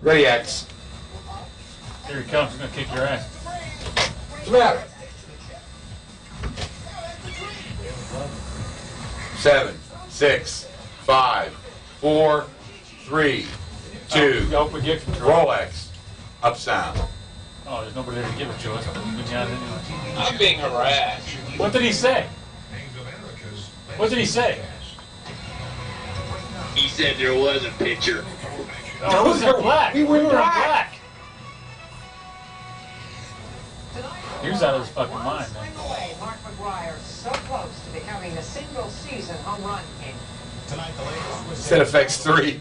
Ready, X. Here he comes. He's going to kick your ass. What's the matter? 7, 6, 5, 4, 3, 2. Open gift control. Roll X. Up sound. Oh, there's nobody there to give it to us. We got it anyway. I'm being harassed. What did he say? What did he say? He said there was a picture. Oh, it was in black. We were in black. He was out of his fucking mind, man. Mark McGuire so close to becoming the single-season home run king. Set effects 3.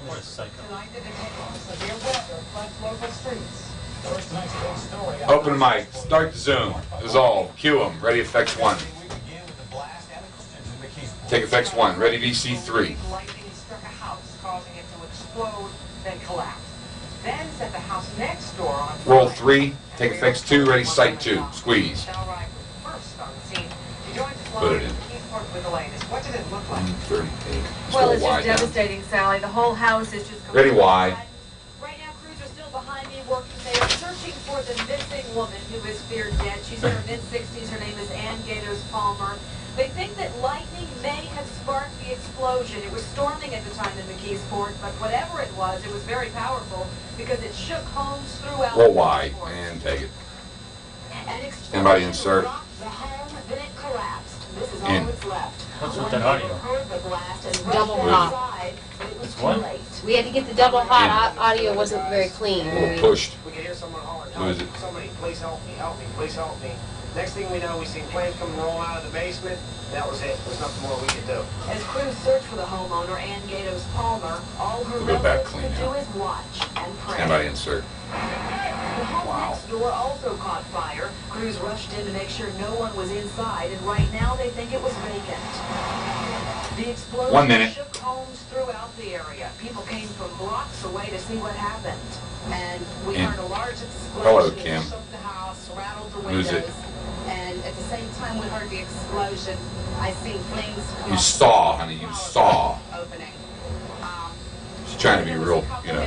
What a psycho. Tonight, the details of severe weather floods local streets. First, tonight's big story. Open mic. Start the Zoom. Dissolve. Cue them. Ready, effects 1. Take effects 1. Ready, VC 3. Lightning struck a house, causing it to explode, then collapse. Then set the house next door on fire. Roll 3. Take effects 2. Ready, sight 2. Squeeze. Michelle Wright was first on the scene. She joined us Put live it in. from Eastport with the latest. What did it look like? 38. Well, Scroll it's just wide down. devastating, Sally. The whole house is just Ready, wide. Right now, crews are still behind me working. They are searching for the missing woman who is feared dead. She's in her mid-60s. Her name is Ann Gatos Palmer. They think that lightning may have sparked the explosion. It was storming at the time in McKeesport, but whatever it was very powerful because it shook homes throughout. Roll wide and take it. Stand by the insert. The home, then it collapsed. This is all In. that's left. What's with that audio? Heard the blast and Double rushed hop. outside, but it was It's too what? late. We had to get the double hot. Audio wasn't very clean. A little pushed. We could hear someone hollering, Lose it. somebody, please help me, please help me. Next thing we know, we seen flames come rolling out of the basement. That was it. There's nothing more we could do. As crews search for the homeowner, Ann Gatos Palmer, all her We'll go back relatives clean could now. do is watch and pray. Stand by the insert. The home Wow. next door also caught fire. Crews rushed in to make sure no one was inside, and right now they think it was vacant. The explosion 1 minute. shook homes throughout the area. People came from blocks away to see what happened. And we In. heard a large explosion. Hello, It Kim. shook the house, rattled the Lose windows. it. And at the same time we heard the explosion, I seen flames You saw, honey. You saw. opening. She's trying to be real, you know,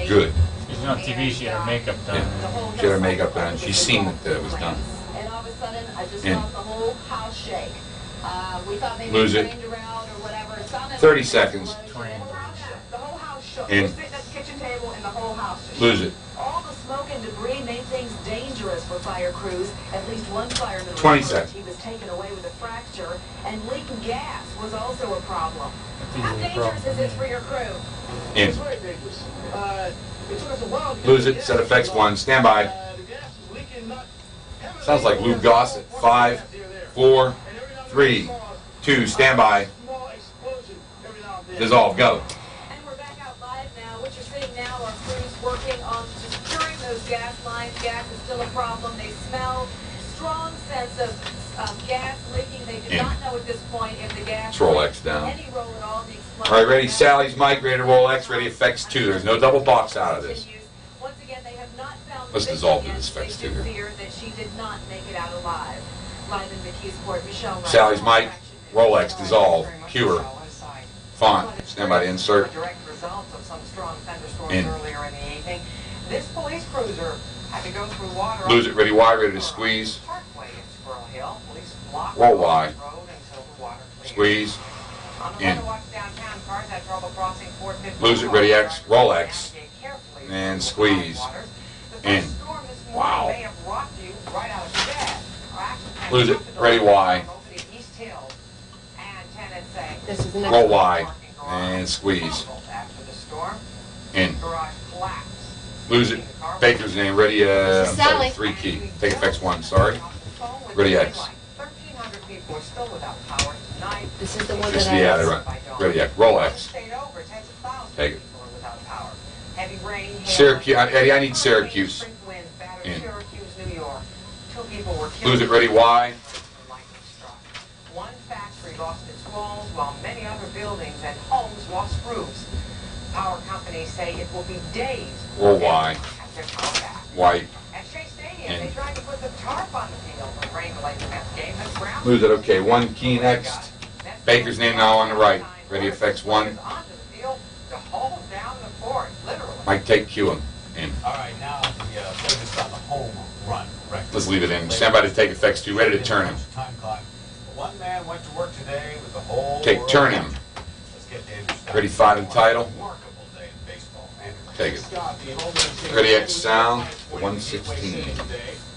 good. She's on TV. She had her makeup done. Yeah. She had her makeup done. She's seen that it was done. And all of a sudden, I just In. felt the whole house shake. We thought maybe Lose it it. rained around or whatever. It sounded 30 like a seconds. explosion. The whole house shook. In. We're sitting at the kitchen table and the whole house just Lose it. All the smoke and debris made things dangerous for fire crews. At least one fireman 20 reported seconds. he was taken away with a fracture, and leaking gas was also a problem. That's How usually a dangerous problem. is this for your crew? In. It's very dangerous. It took us a while to get Lose the it. gas Set effects on. 1. Stand by. The gas is leaking, not heavily. Sounds like Lou Gossett. 5, 4, 3, 2. Stand by. Small explosion every now and then. Dissolve. Go. And we're back out live now. What you're seeing now are crews working on securing those gas lines. Gas is still a problem. They smell strong sense of gas leaking. They do In. not know at this point if the gas Let's roll played X down. any role at all in the explosion. All right, ready? Sally's mic. Ready to roll X. Ready effects 2. There's no double box out of this. Once again, they have not found Let's the dissolve victim this yet. effects They do too. fear that she did not make it out alive. Live in McKeesport, Michelle Wright. Sally's mic. Roll X. Dissolve. Cue her. Font. Stand by the insert. A direct result of some strong thunderstorms In. earlier in the evening. This police cruiser had to go through water. Lose it. Ready? Y. Ready to squeeze. Parkway in Squirrel Hill. Police blocked Roll the Y. road until the water cleared. Squeeze. On the In. Waterwatch downtown, cars had trouble crossing 450. Lose it. Ready? X. Roll X. Navigate carefully And through squeeze. the waters. The In. first storm this morning Wow. may have rocked you right out of bed. Or actually, Lose it. knocked the door Ready? Y. over the East Hills. And tenants say This is the next Roll one. Y. And squeeze. after the storm, In. garage collapsed. Lose it. Baker's name. Ready? This is I'm sorry. Sally. 3 key. Take effects 1. Sorry. Ready, X. 1,300 people are still without power tonight. This is the one Just that the I other one. Ready? X. Roll X. Stayed over. Tens of thousands Take it. of people are without power. Heavy rain, hail, Syracuse. Eddie, I need Syracuse. spring winds battered In. Syracuse, New York. 2 people were killed. Lose it. Ready? Y. when lightning struck. One factory lost its walls, while many other buildings and homes lost roofs. Power companies say it will be days Roll Y. at their power back. White. At Shea Stadium, In. they tried to put the tarp on the field when rain delayed the Mets game. The ground Lose it. Okay. 1 key next. Baker's name now on the right. Ready? Effects 1. onto the field to hold down the fort, literally. Mike, take Q in. All right, now the focus on the home run record. Let's leave it in. Stand by to take effects 2. Ready to turn him. Time clock. One man went to work today with the whole Take world turn him. around. Let's get David started. Ready 5 and title. Remarkable day in baseball. Take it. Ready X sound. 116.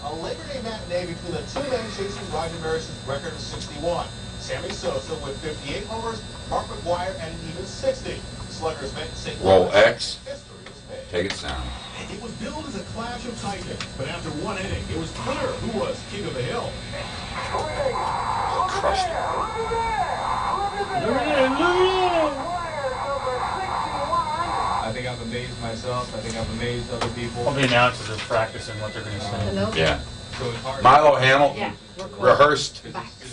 A Labor Day matinee between the two men chasing Roger Maris's record of 61. Sammy Sosa with 58 homers, Mark McGuire at an even 60. Sluggers met in St. Roll Louis. X. History was made. Take it sound. It was billed as a clash of titans, but after one inning, it was clear who was king of the hill. Crushed it. I think I've amazed myself. I think I've amazed other people. All the announcers are practicing what they're going to say. Hello? Yeah. So it's hard. Milo Hamill Yeah, we're cool. rehearsed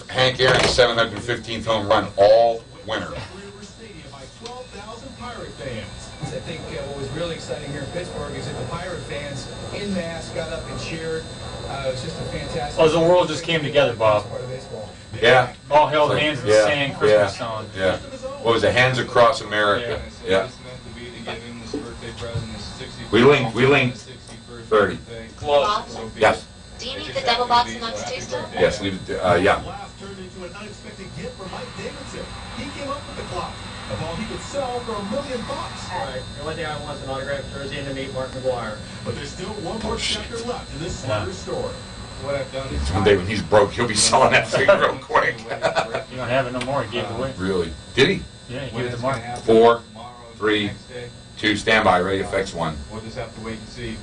Hank Aaron's 715th home run all winter. River Stadium by 12,000 Pirate fans. I think what was really exciting here in Pittsburgh is that the Pirate fans in mass got up and cheered. It was just a fantastic. Oh, the world just came together, Bob. Part of baseball. Yeah. All held hands in the Yeah, sand, yeah. Christmas song. Yeah. What was it? Hands Across America. So Yeah. it's meant to be to give him this birthday present, his 61st We linked 61st 30. birthday. Close. So be Yes. it. Do you need the double box of nuts too still? Yes. Leave it. Yeah. Laugh turned into an unexpected gift for Mike Davidson. He came up with the clock. A ball he could sell for $1 million. Right. The only thing I want is an autographed jersey and to meet Mark McGuire. But there's still one more chapter left in this slugger story. What I've done is One day when he's broke, he'll be selling that thing real quick. You don't have it no more. He gave it away. Really? Did he? Yeah, he what gave it is to gonna Mark. happen 4, tomorrow, the 3, next day, 2. Standby. Ready. Effects 1. we'll just have to wait and see.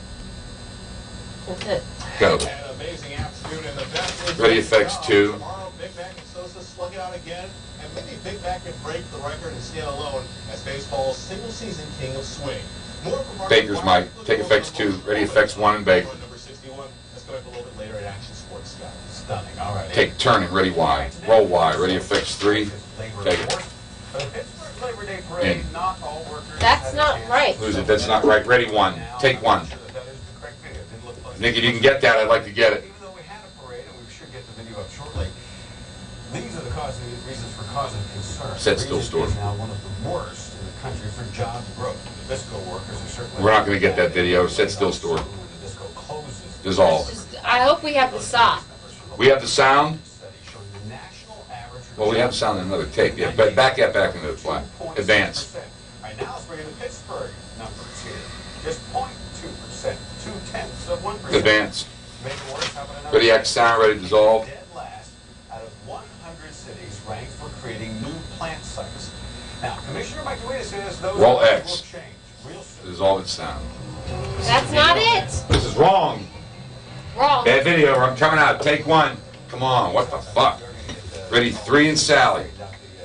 That's it. Go. An amazing afternoon in the best. Ready, effects 2. Tomorrow, Big Mac and Sosa slug it out again, and maybe Big Mac can break the record and stand alone as baseball's single-season king of swing. More from Mark Baker's McGuire. Mike. Take effects 2. Ready. Effects 1 and Baker. Number 61. That's going up a little bit later at Action Sports Scott. Stunning. All right. Take turning. Ready. Y. Roll Y. Ready. Effects 3. Take it. In. That's not right. Lose it. That's not right. Ready. 1. Take 1. Nick, if you can get that, I'd like to get it. Even though we had a parade, and we should get the video up shortly, these are the reasons for causing concern. Sit still, Reason store. is now one of the worst in the country for job growth. The Visco workers are certainly. We're not going to get that video. Sit still, store. When the Visco closes. Dissolve. I hope we have the sock. We have the sound. Study showing the national average for Well, we have sound in another tape. Yeah, but back that back into the flat. Advance. All right, now let's bring in the Pittsburgh numbers here. Just 0.2%, 0.2%. Advance. Make it worse, how about another Ready. X sound. Ready. Dissolve. dead last out of 100 cities ranked for creating new plant sites. Now, Commissioner Mike DeWitt says those Roll numbers X. will change real soon. Dissolve its sound. That's not it. This is wrong. Wrong. Bad video. I'm coming out. Take 1. Come on. What the fuck? Ready. 3 and Sally. The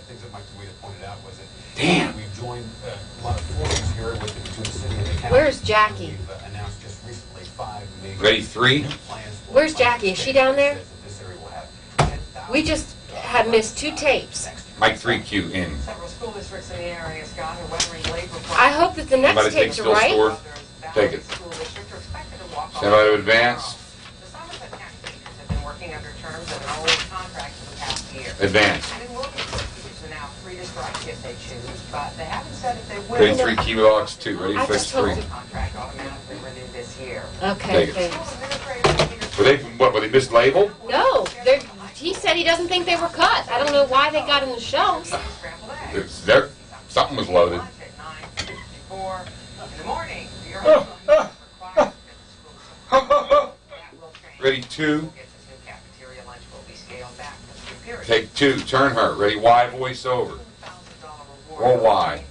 things that Mike DeWitt pointed out was that Damn. we've joined a lot of forces here between the city and the county. Where's Jackie? We've announced just recently 5 major Ready. 3. new plans for Where's Jackie? Is she down there? This area will have 10,000 We just have missed 2 tapes. Mike 3Q in. Several school districts in the area, Scott, are weathering labor. I hope that the next Somebody take tapes are still right. store. Take it. Stand by to advance. The Somerset County teachers have been working under terms of an old contract for the past year. Advance. And in Wilkinsburg, teachers are now free to strike if they choose, but they haven't said if they will. Ready. 3. Key box 2. Ready. I Fix just told 3. you. The contract automatically renewed this year. Okay, Take it. thanks. Were they, what, were they mislabeled? No, he said he doesn't think they were cut. I don't know why they got in the shelves. It's there. Something was loaded. In the morning, Ready. 2. Take 2. Turn her. Ready. Y. Voice over. Roll Y.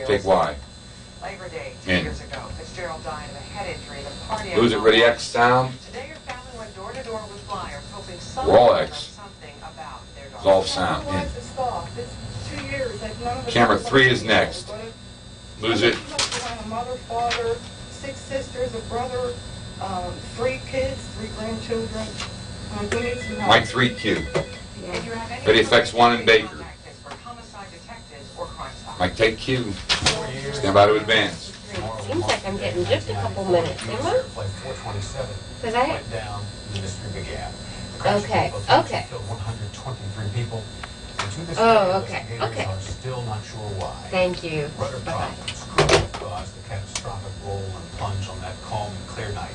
Take Y. Labor Day, 2 In. years ago, Fitzgerald died of a head injury. The party Lose it. Ready. X sound. Today, your family went door to door with flyers, hoping Roll someone would X. learn something about their daughter. Dissolve sound. In. Camera 3 is next. Lose it. A mother, father, 6 sisters, a brother, 3 kids, 3 grandchildren. We need some help. Mike 3Q. If you have any Ready. Effects 1 and Baker. tactics for homicide detectives or crime stoppers. Mike take Q. Stand by to advance. Seems like I'm getting just a couple minutes, am I? Flight 427 Because I went down, the mystery began. The crash Okay, killed okay. 123 people. And to this Oh, day, okay, investigators okay. are still not sure why. Thank you. Rudder Bye-bye. problems, crew caused the catastrophic roll and plunge on that calm and clear night.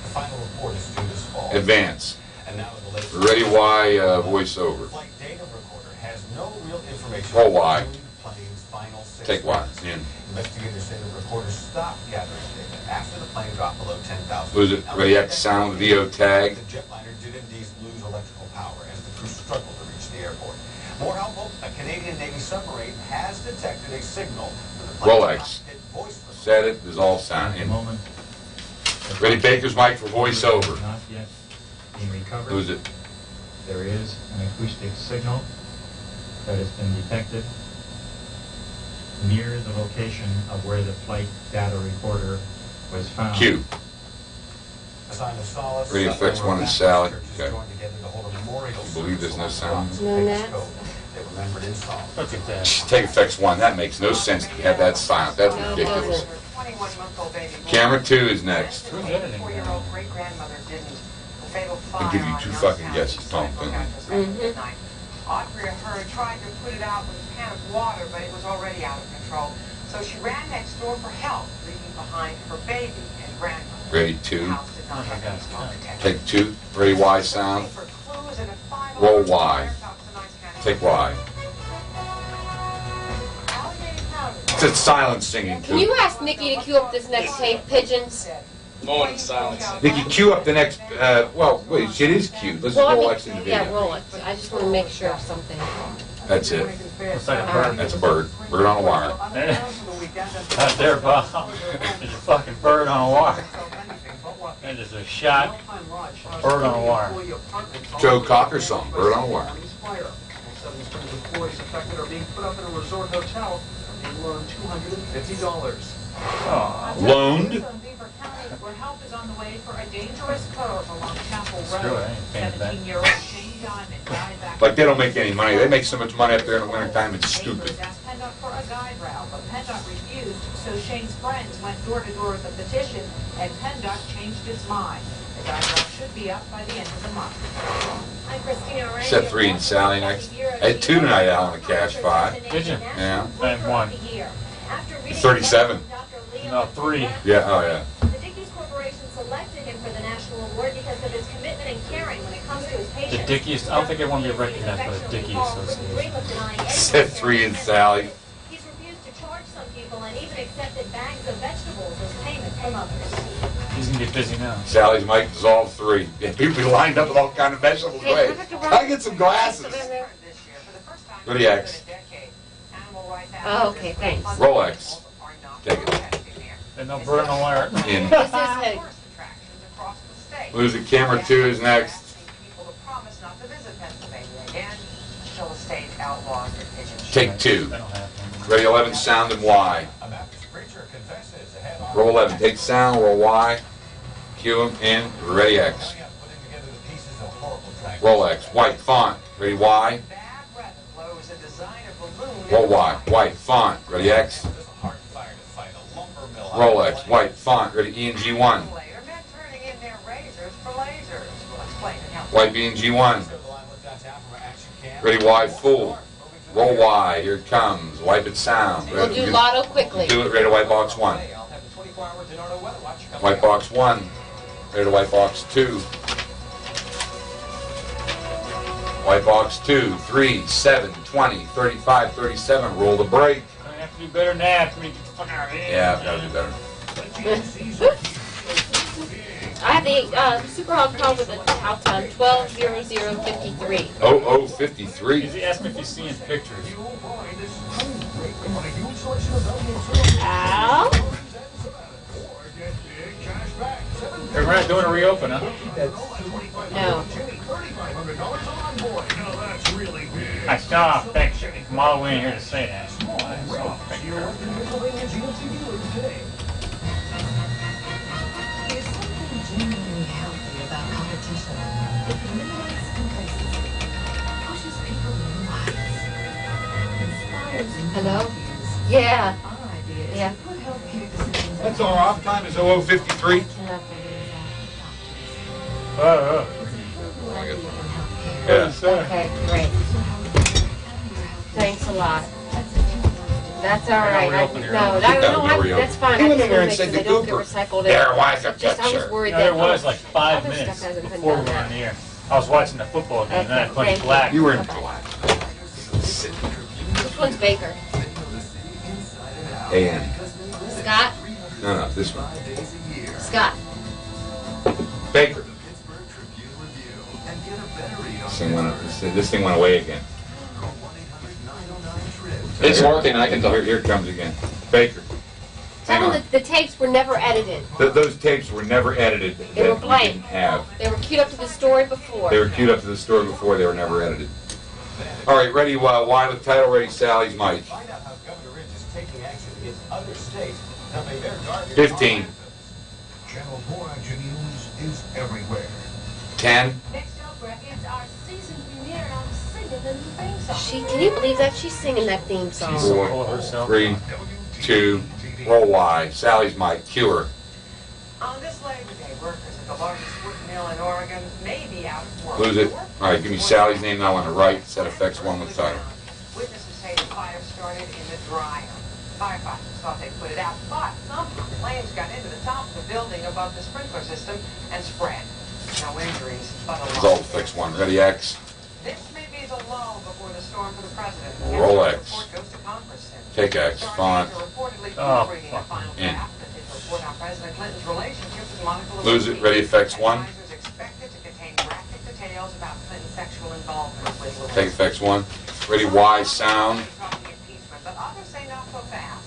The final report is due this fall. Advance. And now the latest Ready Y voiceover. flight data recorder has no real information Roll Y. on the plane's final 6 Take Y. minutes. In. Investigators say the recorder stopped gathering data after the plane dropped below 10,000. Lose it. Ready X sound VO tag. The jetliner did indeed lose electrical power as the crew struggled to reach the airport. More helpful, a Canadian Navy submarine has detected a signal for the plane's Roll X. cockpit voice recorder. Set it. Dissolve sound. In. Moment. Ready Baker's mic for voiceover. Not yet being recovered. Lose it. There is an acoustic signal that has been detected near the location of where the flight data recorder was found. Q. A sign of solace. Ready effects 1 and Sally. Okay. You believe there's no sound? No, Nat. They remembered installed. Look at that. Take effects 1. That makes no sense to have that silent. That's No, it ridiculous. doesn't. 21-month-old baby boy. Camera 2 is next. Who's editing? 4-year-old great-grandmother didn't. The fatal fire I'll give you on 2 Youngstown fucking guesses, East Tom. Side broke out just after midnight. Audrey Hurd tried to put it out with a can of water, but it was already out of control. So she ran next door for help, leaving behind her baby and grandmother. Ready The 2. house did not have any smoke detectors. Take 2. Ready Y sound. For clues and a 5 Roll alarm Y. fire stopped tonight's county. Take Y. Allegheny County. It's a silent singing Can you too. ask Nikki to cue up this next tape, Pigeons? Moment of silence. Nikki, cue up the next, well, wait, it is cute. Let's Well, I roll mean, X in the yeah, video. roll it. I just want to make sure of something. That's it. Looks like a bird. That's a bird. Bird on a wire. Not there, Bob. There's a fucking bird on a wire. That is a shot. A bird on a wire. Joe Cocker song, Bird on a Wire. Seven Springs employees affected are being put up in a resort hotel and loaned $250. Oh, Loaned? Beaver County, where help is on the way for a dangerous curve along Chapel Screw Road. it, I ain't paying that. 17-year-old Shane Diamond died back. Like they don't make any money. They make so much money up there in the wintertime, it's stupid. Neighbors asked PennDOT for a guide route, but PennDOT refused, so Shane's friends went door to door with a petition, and PennDOT changed its mind. The guide route should be up by the end of the month. I'm Christina Ray. Set 3 and Sally next. I had 2 tonight, Alan, to cash 5. Did you? Yeah. I had 1. 37. No, 3. Yeah, oh yeah. The Dickies Corporation selected him for the national award because of his commitment and caring when it comes to his The patients. Dickies, I don't think everyone will be recognized by the Dickie Association. Set 3 and Sally. He's refused to charge some people and even accepted bags of vegetables as payment from others. He's gonna get busy now. Sally's mic dissolved 3. Yeah, people be lined up with all kind of vegetables. Hey, Wait, I have to run. I get some glasses. This year, for the first time Ready, in X. a decade, animal rights Oh, activists okay, thanks. Roll X. are not Take it. protesting there. There's no bird on a wire. In. This is hey. Tourist attractions across the state. Lose it. Camera 2 is next. Asking people to promise not to visit Pennsylvania again until the state outlaws the pigeon show. Take 2. That'll happen. Ready 11, sound and Y. A Baptist preacher confesses ahead on Roll 11. Take sound, roll Y. Cue him in. Ready X. putting together the pieces of horrible tragedy. Roll X. White font. Ready Y. Bad weather blows a designer balloon. Roll Y. White font. Ready X. There's a hard fire to fight a lumber mill. Roll X. White font. Ready E and G1. Later, men turning in their razors for lasers. We'll explain and help. White B and G1. Let's go to the line with downtown from our action cam. Ready Y. Full. Roll Y. Here it comes. Wipe it sound. We'll do Lotto quickly. Do it. Ready to white box 1. I'll have the 24-hour DiNardo weather watch coming White up. box 1. Ready to white box 2. White box 2, 3, 7, 20, 35, 37. Roll the break. I have to do better than that for me to get the fuck out of here. Yeah, I've got to do better. I have the Super Hog Pump with the out time 12:00:53. Oh, 53. He asked me if he's seeing pictures. Ow. Hey, we're not doing a reopen, huh? No. I saw a picture. I'm all the way in here to say that. I saw a picture. There's something genuinely healthy about competition. It eliminates complacency, pushes people to new heights, inspires new Hello? ideas. Yeah. Our idea is Yeah. to put healthcare decisions That's our off time is 00:53. Oh, Yeah. oh. Okay, great. Thanks a lot. That's all right. reopen your No, own. that's fine. He I went just in there want and to said make to sure they don't get Cooper, recycled. "There was a Just, I was picture." worried You know, there that was like 5 other minutes stuff hasn't been before we done were now. on the air. I was watching the football game, and then I Okay, punched thank you. black. You were in July. Which one's Baker? A.N. Scott? No, this one. Scott. Baker. This thing went away again. It's working, I can tell. Here it comes again. Baker. Tell them that the tapes were never edited. Those tapes were never edited. They were that we blank. didn't have. They were queued up to the story before. They were queued up to the story before. They were never edited. All right, ready? Why with title ready? Sally's mic. Find out how Governor Ridge is taking action against other states. Tell me their target. 15. Channel 4 Action News is everywhere. 10. Next over, it's our season premiere, and I'm singing the new theme song. Can you believe that? She's singing that theme song. She's so full of herself. 3, 2, roll Y. Sally's mic. Cue her. On this Labor Day, workers at the largest wood mill in Oregon may be out of work. Lose it. All right, give me Sally's name now on the right. Set effects 1 with title. Witnesses say the fire started in the dryer. Firefighters thought they put it out, but somehow flames got into the top of the building above the sprinkler system and spread. No injuries, but a Result loss. fix 1. Ready, X. This may be the lull before the storm for the president. Roll The X. report goes to Congress soon. Take X. Font. Authorities are reportedly Oh, proofreading a final In. draft that they report on President Clinton's relationship with Monica Lose it. Ready, effects 1. Advisors expected to contain graphic details about Clinton's sexual involvement with Lewinsky. Take effects 1. Ready, Y. Sound. Talking impeachment, but others say not so fast.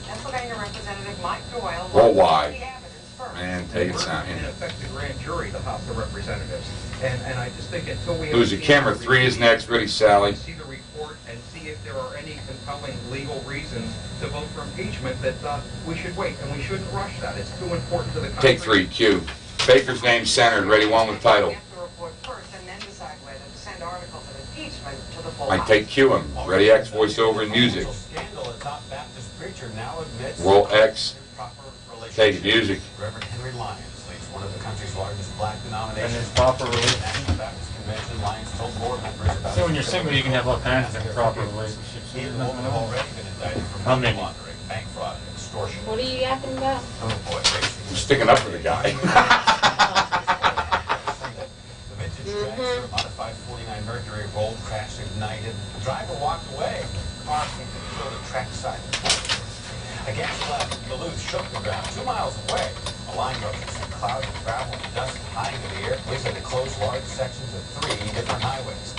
Pennsylvania Representative Mike Doyle Roll wants Y. the evidence first. And take it sound. In In. effect, the grand jury, the House of Representatives. And I just think until we... Lose it. Camera 3 is next. Ready, Sally. See the report and see if there are any compelling legal reasons to vote for impeachment, that we should wait, and we shouldn't rush that. It's too important to the country. Take 3. Cue. Baker's name centered. Ready, 1 with title. Get the report first and then decide whether to send articles of impeachment to the full I House. take Q him. Ready, X. Voiceover and music. Scandal, a top Baptist preacher now admits Roll X. proper relationship. Take it. Music. Reverend Henry Lyons leads one of the country's largest black And denominations. it's proper relationship. National Baptist Convention. Lyons told board members about So when you're single, you can have all kinds of improper relationships. He and the woman have already been indicted for How money many? laundering, bank fraud, and extortion. What are you yapping about? Oh boy, I'm sticking up for the guy. The vintage dragster, modified 49 Mercury, rolled, crashed, ignited. The driver walked away. The car seemed to kill the trackside. A gas blast in Duluth shook the ground 2 miles away. A line goes through clouds of gravel and dust high into the air. Police had to close large sections of 3 different highways.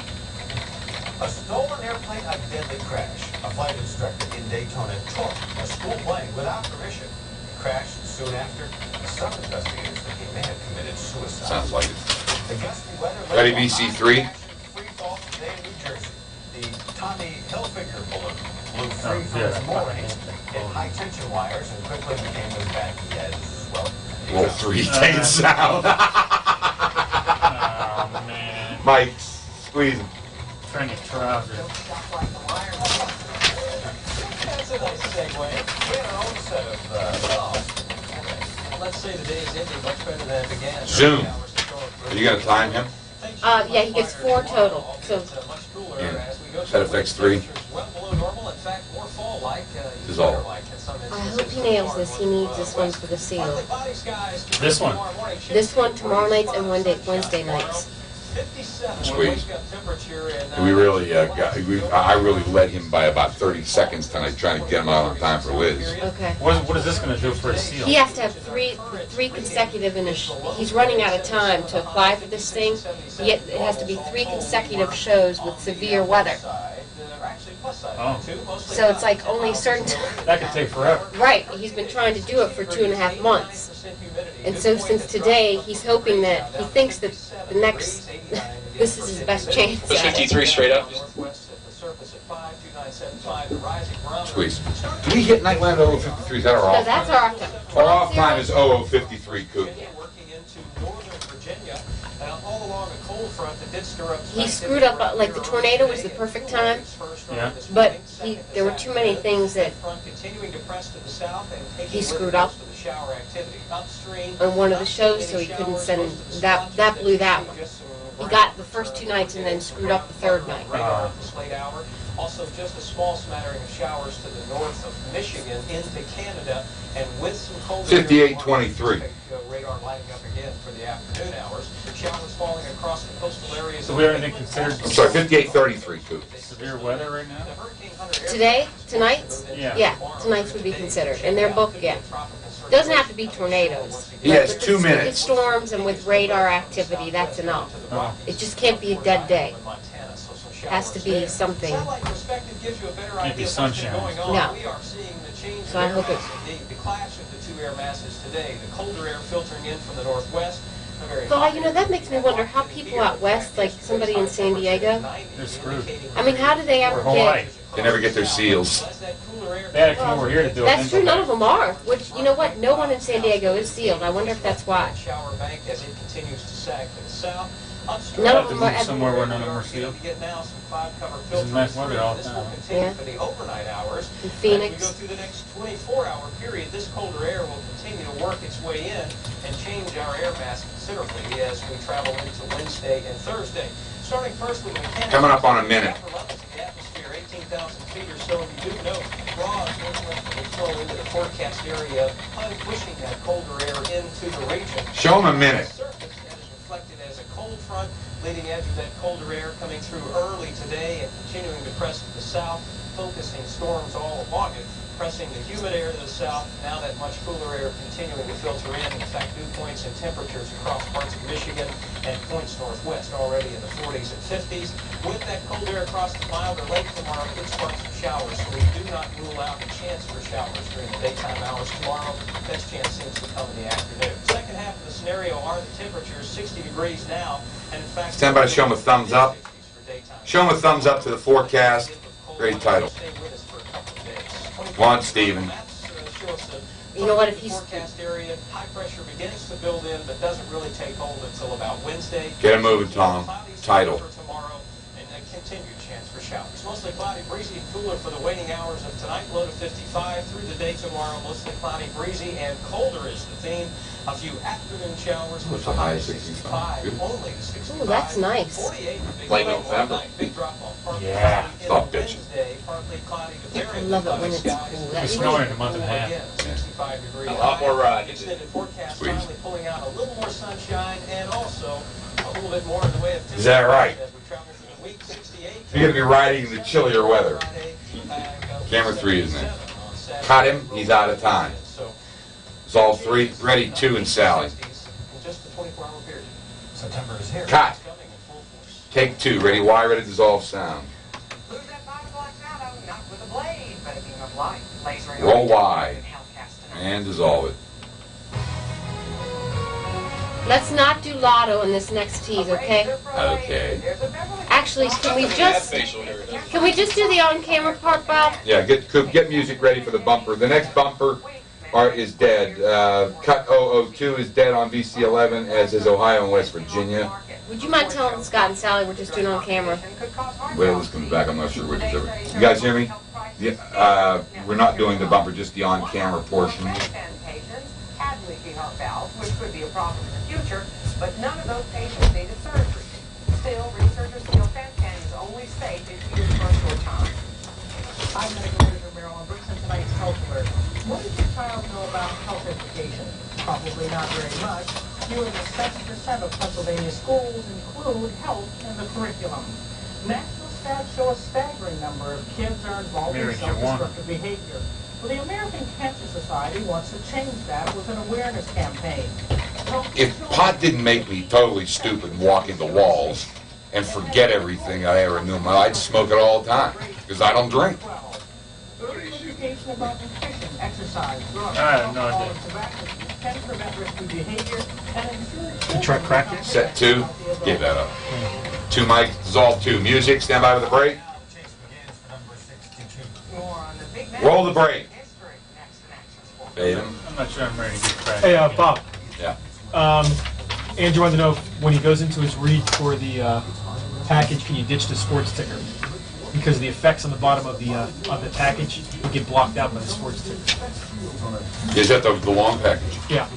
A stolen airplane, a deadly crash. A flight instructor in Daytona took a school plane without permission. He crashed soon after. Some investigators think he may have committed suicide. Sounds like it. The gusty weather. Ready, VC3. Free fall today in New Jersey. The Tommy Hilfiger balloon blew free from yeah. its moorings, hit high tension wires, and quickly became as baggy as well. Roll 3. Take it sound. Oh, man. Mike, squeeze him. Trying to trousers. That's a nice segue. We had our own set of Let's say the day is ending much better than it began. Zoom. Are you gonna time him? Yeah, he gets 4 total. So Yeah. Set effects 3. Well below normal, in fact, more fall-like. This is all. I hope he nails this. He needs this one for the seal. This one. This one tomorrow nights and Wednesday nights. Squeeze. We really I really led him by about 30 seconds tonight, trying to get him out on time for Liz. Okay. What is this going to do for a seal? He has to have three consecutive he's running out of time to apply for this thing. Yet it has to be 3 consecutive shows with severe weather. Oh. So it's like only certain That could take forever. Right, he's been trying to do it for 2.5 months. And so since today, he's hoping that, he thinks that the next, this is his best chance. Was 53 straight up? Squeeze. Do we hit Nightland 0053? Is that our No, off? that's our off time. Our off time is 0053, Coop. He screwed up, like the tornado was the perfect time, Yeah. but there were too many things that he screwed up on one of the shows, so he couldn't send, that blew that one. he got the first 2 nights and then screwed up the 3rd night. This late hour. Also, just a small smattering of showers to the north of Michigan into Canada, and with some cold 58-23. Radar lighting up again for the afternoon hours. Showers falling across the coastal areas. So we have anything considered I'm sorry, 58-33, Coop. severe weather right now? Today? Tonight's? Yeah. Yeah, tonight's would be considered. And they're booked, yeah. Doesn't have to be tornadoes. He has But 2 with minutes. storms and with radar activity, that's enough. Oh. It just can't be a dead day. Has to be something. Can't be sunshine. No. So I hope it. The clash of the 2 air masses today. The colder air filtering in from the northwest. Well, you know, that makes me wonder how people out west, like somebody in San Diego, They're screwed. I mean, how do they ever Or Hawaii. get... They never get their seals. They had to come over here to do it. That's true, none of them are. Which, you know what, no one in San Diego is sealed. I wonder if that's why. Shower bank as it continues to sag to the south. None of them are... Somewhere where none of them are sealed. It's nice weather all the time. Yeah. For the overnight hours. In Phoenix. As we go through the next 24-hour period, this colder air will continue to work its way in and change our air mass considerably as we travel into Wednesday and Thursday. Starting first with Canada. Coming up on a minute. The atmosphere, 18,000 feet or so. You do know broad northwest will flow into the forecast area, pushing that colder air into the region. Show him a minute. Reflected as a cold front, leading edge of that colder air coming through early today and continuing to press to the south, focusing storms all along it, pressing the humid air to the south. Now that much cooler air continuing to filter in. In fact, dew points and temperatures across parts of Michigan and points northwest already in the 40s and 50s. With that cold air across the milder lake tomorrow, it sparks some showers, so we do not rule out a chance for showers during the daytime hours tomorrow. Best chance seems to come in the afternoon. Second half of the scenario are the temperatures 60 degrees now, and in fact... Stand by to show him a thumbs up. Show him a thumbs up to the forecast. Great title. Come on, Steven. You know what, if he's... Forecast area, high pressure begins to build in, but doesn't really take hold until about Wednesday. Get him moving, Tom. Title. For tomorrow, and a continued chance for showers. Mostly cloudy, breezy, and cooler for the waning hours of tonight. Low to 55 through the day tomorrow. Mostly cloudy, breezy, and colder is the theme. A few afternoon showers with a high of 65. Only to 65. Ooh, that's nice. 48. Late November. Big drop off. Yeah. Stop bitching. I love it when it's cool. It's That snowing in a month and a half. A lot more riding. Extended forecast Squeeze. finally pulling out a little more sunshine and also a little bit more in the way of Is that right? as we travel through the week. 68. You're going to be riding in the chillier weather. Camera 3, isn't it? Cut him. He's out of time. Dissolve 3. Ready, 2, and Sally. In just the 24-hour period. September is here. Cut. It's coming in full force. Take 2. Ready, Y. Ready, dissolve sound. Move that bottom black shadow, not with a blade, but a beam of light. Lasering Roll over Y. and hellcast tonight. And dissolve it. Let's not do lotto in this next tease, okay? Okay. Actually, can we just do the on-camera part, Bob? Yeah, get music ready for the bumper. The next bumper is dead. Cut 002 is dead on VC11, as is Ohio and West Virginia. Would you mind telling Scott and Sally we're just doing on camera? Wait, this comes back. I'm not sure which is ever. You guys hear me? Yeah, we're not doing the bumper, just the on-camera portion. Patients had leaky heart valves, which could be a problem in the future, but none of those patients needed surgery. Still, researchers feel Fancan is only safe if used for a short time. I'm medical editor Marilyn Brooks, and tonight's health alert. What does your child know about health education? Probably not very much. Fewer than 7% of Pennsylvania schools include health in the curriculum. National stats show a staggering number of kids are involved in self-destructive behavior. Well, the American Cancer Society wants to change that with an awareness campaign. If pot didn't make me totally stupid and walk into walls and forget everything I ever knew in my life, I'd smoke it all the time, because I don't drink. Early education about nutrition, exercise, drugs, I have no alcohol, idea. and tobacco can prevent risky behavior and ensure You try crack it? Set 2. Gave that up. 2 mics, dissolve 2. Music, stand by with the break. Roll the break. Fade him. I'm not sure I'm ready to get cracked. Hey, Bob. Yeah. Andrew wanted to know when he goes into his read for the package, can you ditch the sports ticker? Because the effects on the bottom of the package will get blocked out by the sports ticker. Is that the long package? Yeah.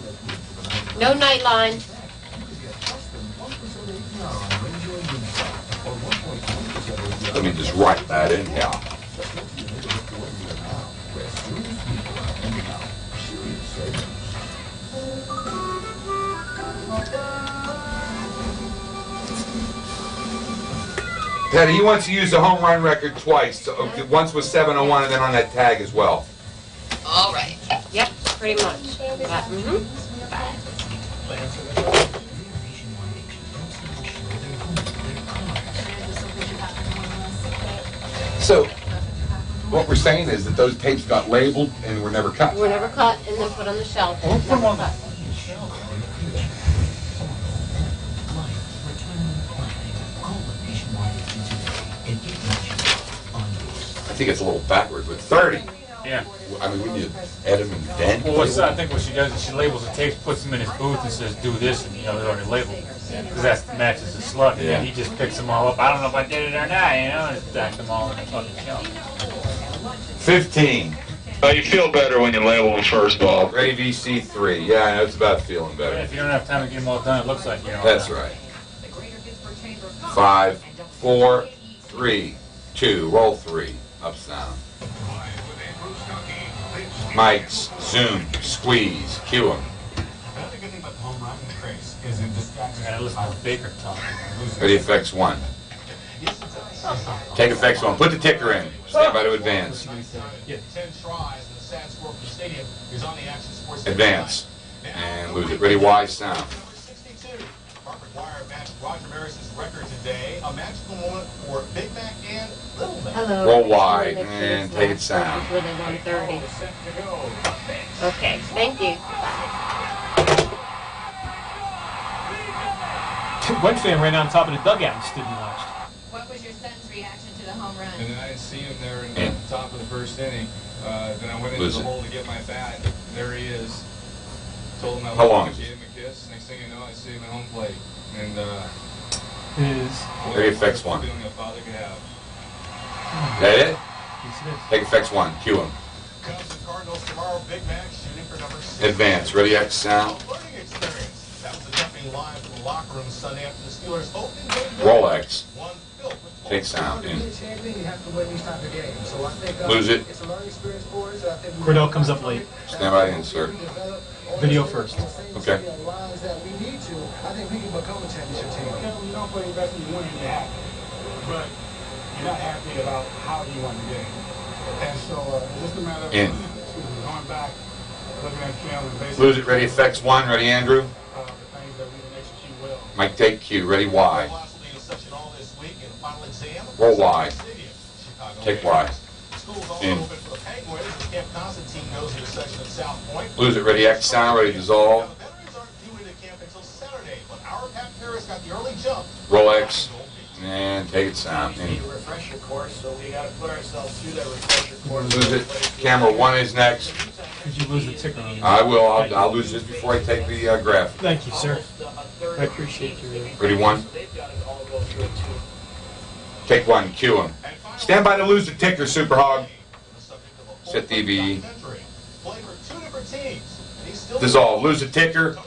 No nightline. Let me just write that in here. Teddy, he wants to use the home run record twice. So, once was 701 and then on that tag as well. All right. Yep, pretty much. So, what we're saying is that those tapes got labeled and were never cut. Were never cut and then put on the shelf. Never cut. I think it's a little backwards, but 30. Yeah. I mean, wouldn't you edit them then? Well, I think what she does is she labels the tapes, puts them in his booth, and says, "Do this," and they're already labeled because that matches the slug. And then he just picks them all up. I don't know if I did it or not, and stack them all in the fucking shelf. 15. You feel better when you label them first, Bob. Ready VC3. Yeah, I know, it's about feeling better. If you don't have time to get them all done, it looks like you're all That's done. right. 5, 4, 3, 2. Roll 3. Up sound. Mics, zoom, squeeze, cue them. Another good thing about the home run craze is it distracts us. I gotta listen to Baker talk. Ready, effects 1. Take effects 1. Put the ticker in. Stand by to advance. 10 tries and the sad score from the stadium is on the Action Sports. Advance. And lose it. Ready, Y sound. Number 62. Mark McGuire matched Roger Maris's record today. A magical moment for Big Mac and Little Mac. Hello. Roll Y and take it sound. Really 130. Okay, thank you. One fan ran on top of the dugout and stood and watched. What was your son's reaction to the home run? And then I didn't see him there in the top of the first inning. Then I went into Lose the it. hole to get my bat. There he is. Told him I How loved long him, is it? gave him a kiss. Next thing you know, I see him at home plate. And Ready, effects 1. feeling a father could have. That it? Take effects 1. Cue them. Cubs and Cardinals tomorrow. Big Mac shooting for number 6. Advance. Ready, X sound. Learning experience. That was the jumping live from the locker room Sunday after the Steelers opening day. Roll X. One filled with Take sound. In. Champion, you have to win these type of games. So I think Lose it. it's a learning experience for us. I think Cordell comes up late. Stand by to insert. Video first. Okay. lines that we need to. I think we can become a championship team. You don't play your best when you win, you're happy. But you're not happy about how you won the game. And so it's just a matter of In. going back, looking at film and basically Lose it. Ready, effects 1. Ready, Andrew. the things that we didn't execute well. Mike, take Q. Ready, Y. Last will be in session all this week in the final exam. Roll Y. Chicago Take Bears. Y. School's also In. open for the Penguins. The Camp Constantine goes into session at South Point. Lose it. Ready, X sound. Ready, dissolve. Now, the veterans aren't due into camp until Saturday, but our Pat Paris got the early jump. Roll X. And take it sound. We need In. a refresher course, so we got to put ourselves through that refresher course. Lose it. Camera 1 is next. Did you lose the ticker on I will. I'll lose this before I take the graph. Thank you, sir. I appreciate your... Ready, 1. Take 1. Cue him. Stand by to lose the ticker, Super Hog. Set DB. Dissolve. Lose the ticker.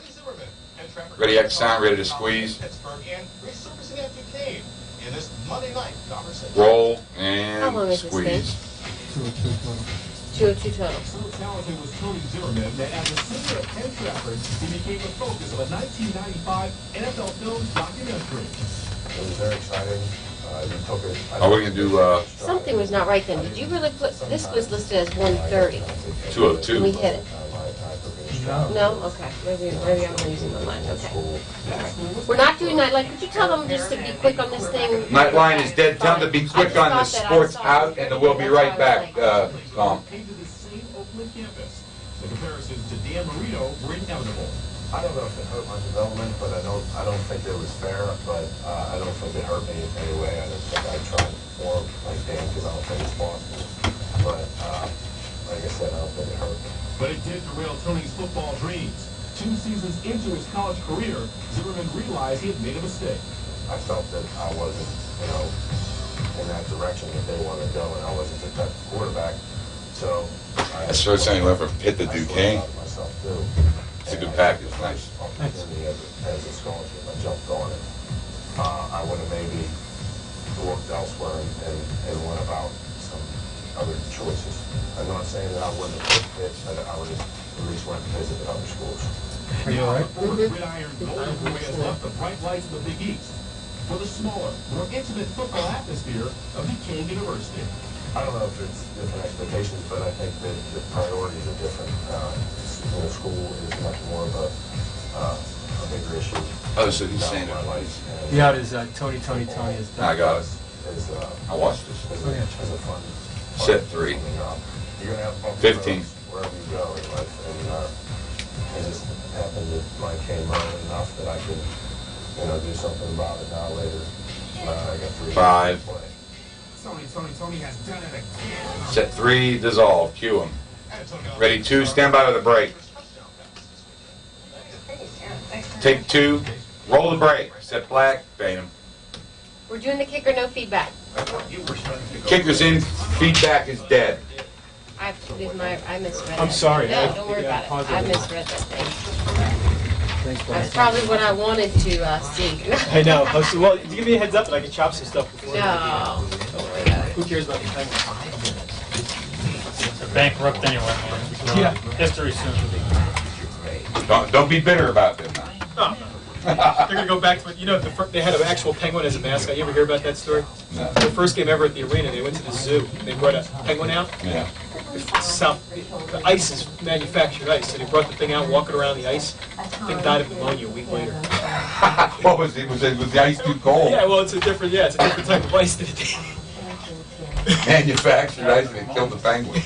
Ready, X sound. Ready to squeeze. Pittsburgh and resurfacing at Duquesne in this Monday night conversation. Roll How long and is this thing? squeeze. 202 total. So talented was Tony Zimmerman that as a senior at Penn Trafford, he became the focus of a 1995 NFL film documentary. It was very exciting. You took it. Are we going to do Something was not right then. Did you really put, this was listed as 130. 202? We hit it. No? Okay. Maybe I'm losing my mind. Okay. We're not doing Nightline. Could you tell them just to be quick on this thing? Nightline is dead. Tell them to be quick on the sports out, and we'll be right back, Tom. Came to the same Oakland campus. The comparisons to Dan Marino were inevitable. I don't know if it hurt my development, but I don't think it was fair. But I don't think it hurt me in any way. I don't think I tried to perform like Dan because I don't think it's possible. But like I said, I don't think it hurt me. But it did derail Tony's football dreams. 2 seasons into his college career, Zimmerman realized he had made a mistake. I felt that I wasn't, in that direction that they wanted to go, and I wasn't the type of quarterback. So I started saying left from Pitt to Duquesne. myself too. It's a good package. Nice. Opportunity as a scholarship. I jumped on it. I would have maybe looked elsewhere and went about some other choices. I'm not saying that I wouldn't have picked it, but I would have at least went and visited other schools. Are you all right? Gridiron Golden Boy has left the bright lights of the Big East for the smaller, more intimate football atmosphere of Duquesne University. I don't know if it's different expectations, but I think that the priorities are different. School is much more of a bigger issue. Oh, so he's saying My it. life. Yeah, it is Tony is done. I got it. Is, I watched this. as a fun. Set 3. You're gonna have bumps 15. wherever you go in life, and it just happened that mine came early enough that I could, do something about it now later. I got 3 5. years to play. Tony has done it again. Set 3, dissolve. Cue him. Ready 2, stand by with the brake. Take 2, roll the brake. Set black, fade him. We're doing the kicker, no feedback. Kicker's in, feedback is dead. I misread I'm it. sorry. No, don't worry Yeah, about it. I misread that thing. Thanks, That's Brian. probably what I wanted to see. I know. Well, give me a heads up that I can chop some stuff before. No. Who cares about the Penguins? They're bankrupt anyway, man. Yeah. History soon. Don't be bitter about them now. Oh, they're gonna go back to it. They had an actual penguin as a mascot. You ever hear about that story? No. The first game ever at the arena, they went to the zoo. They brought a penguin out. Yeah. The ice is manufactured ice, so they brought the thing out, walking around the ice. The thing died of pneumonia a week later. What was it? Was the ice too cold? Yeah, well, it's a different type of ice than it Manufactured ice and it killed the penguin.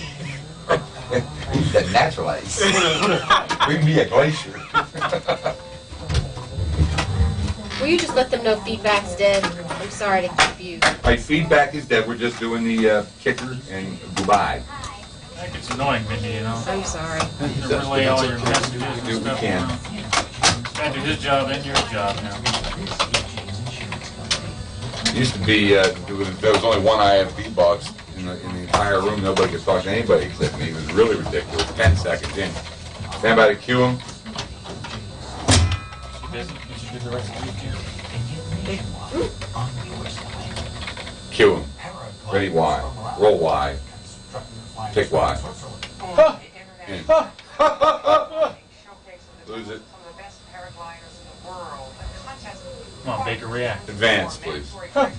That natural ice. Bring me a glacier. Will you just let them know feedback's dead? I'm sorry to keep you. My feedback is dead. We're just doing the kicker and goodbye. That gets annoying, Mindy, I'm sorry. You relay all your messages and Do what we stuff. can. Gotta do his job and your job now. It used to be, there was only one IFB box in the entire room. Nobody could talk to anybody except me. It was really ridiculous. 10 seconds in. Stand by to cue him. She busy? You should do the rest of the weekend. Cue him. Ready, Y. Roll Y. Pick Y. In. Lose it. Come on, Baker, react. Advance, please. Combined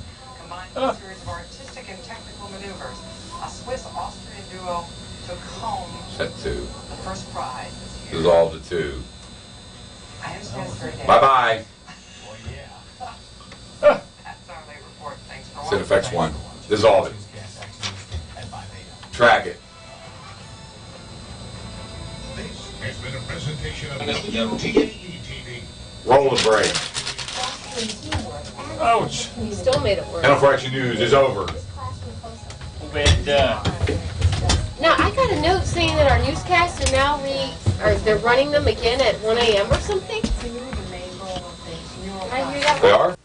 with a series of artistic and technical maneuvers. A Swiss-Austrian duo took home Set 2. the first prize this year. Dissolve to 2. I understand it's very Bye-bye. That's our late report. Thanks for Set effects 1. Dissolve it. Track it. This has been a presentation of WTAE TV. Roll the brake. Ouch! You still made it work. Penal Correction News is over. And, Now, I got a note saying that our newscasts are now they're running them again at 1 a.m. or something. Did I hear that They right? are?